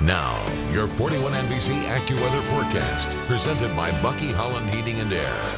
Now, your 41 NBC AccuWeather forecast, presented by Bucky Holland Heating and Air.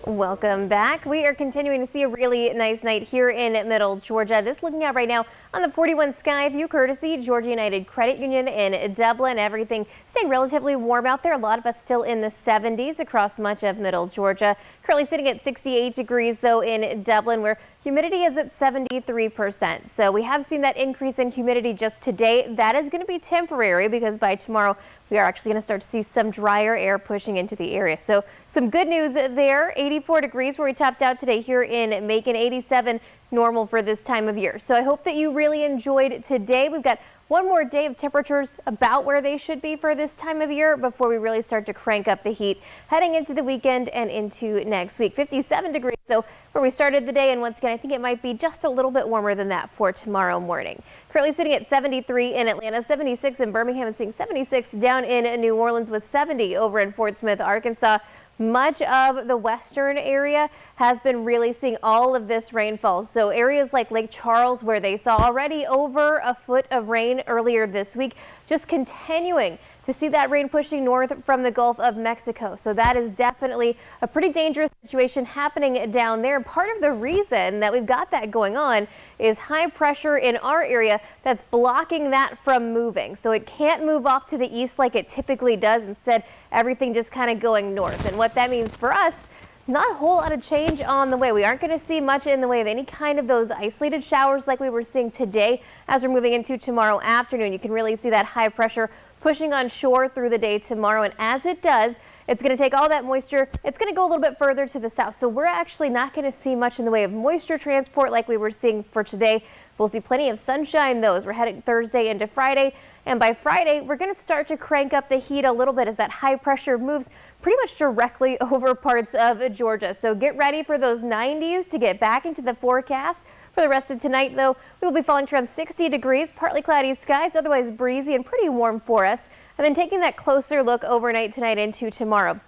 Welcome back. We are continuing to see a really nice night here in Middle Georgia. Just looking out right now on the 41 sky view, courtesy Georgia United Credit Union in Dublin. Everything staying relatively warm out there. A lot of us still in the 70s across much of Middle Georgia. Currently sitting at 68 degrees though in Dublin, where humidity is at 73%. So we have seen that increase in humidity just today. That is going to be temporary because by tomorrow we are actually going to start to see some drier air pushing into the area. So some good news there. 84 degrees where we topped out today here in Macon. 87 normal for this time of year. So I hope that you really enjoyed today. We've got one more day of temperatures about where they should be for this time of year before we really start to crank up the heat heading into the weekend and into next week. 57 degrees though where we started the day, and once again I think it might be just a little bit warmer than that for tomorrow morning. Currently sitting at 73 in Atlanta, 76 in Birmingham, and seeing 76 down in New Orleans with 70 over in Fort Smith, Arkansas. Much of the western area has been really seeing all of this rainfall. So areas like Lake Charles, where they saw already over a foot of rain earlier this week, just continuing to see that rain pushing north from the Gulf of Mexico. So that is definitely a pretty dangerous situation happening down there. Part of the reason that we've got that going on is high pressure in our area that's blocking that from moving. So it can't move off to the east like it typically does. Instead, everything just kind of going north. And what that means for us, not a whole lot of change on the way. We aren't going to see much in the way of any kind of those isolated showers like we were seeing today as we're moving into tomorrow afternoon. You can really see that high pressure pushing on shore through the day tomorrow, and as it does, it's going to take all that moisture. It's going to go a little bit further to the south, so we're actually not going to see much in the way of moisture transport like we were seeing for today. We'll see plenty of sunshine though as we're heading Thursday into Friday, and by Friday we're going to start to crank up the heat a little bit as that high pressure moves pretty much directly over parts of Georgia. So get ready for those 90s to get back into the forecast. For the rest of tonight, though, we will be falling to around 60 degrees, partly cloudy skies, otherwise breezy and pretty warm for us. And then taking that closer look overnight tonight into tomorrow.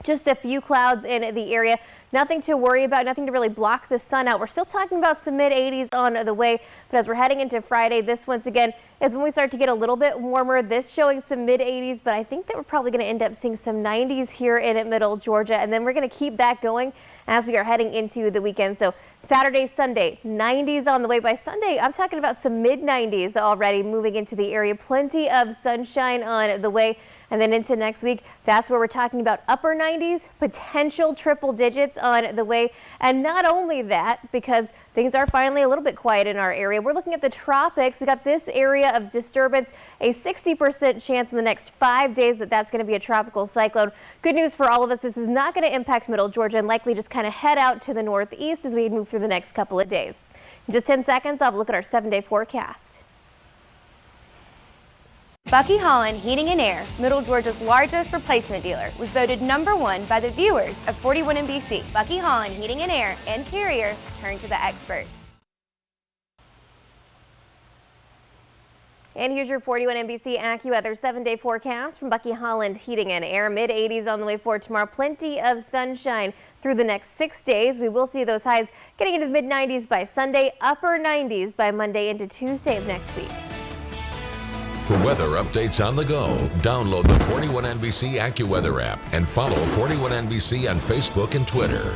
Just a few clouds in the area. Nothing to worry about, nothing to really block the sun out. We're still talking about some mid-80s on the way, but as we're heading into Friday, this once again is when we start to get a little bit warmer. This showing some mid-80s, but I think that we're probably going to end up seeing some 90s here in Middle Georgia, and then we're going to keep that going as we are heading into the weekend. So Saturday, Sunday, 90s on the way. By Sunday, I'm talking about some mid-90s already moving into the area. Plenty of sunshine on the way. And then into next week, that's where we're talking about upper 90s, potential triple digits on the way. And not only that, because things are finally a little bit quiet in our area, we're looking at the tropics. We got this area of disturbance, a 60% chance in the next 5 days that that's going to be a tropical cyclone. Good news for all of us, this is not going to impact Middle Georgia and likely just kind of head out to the northeast as we move through the next couple of days. In just 10 seconds, I'll have a look at our 7-day forecast. Bucky Holland Heating and Air, Middle Georgia's largest replacement dealer, was voted #1 by the viewers of 41 NBC. Bucky Holland Heating and Air and Carrier, turn to the experts. And here's your 41 NBC AccuWeather 7-day forecast from Bucky Holland Heating and Air. Mid-80s on the way for tomorrow. Plenty of sunshine through the next 6 days. We will see those highs getting into the mid-90s by Sunday, upper 90s by Monday into Tuesday of next week. For weather updates on the go, download the 41 NBC AccuWeather app and follow 41 NBC on Facebook and Twitter.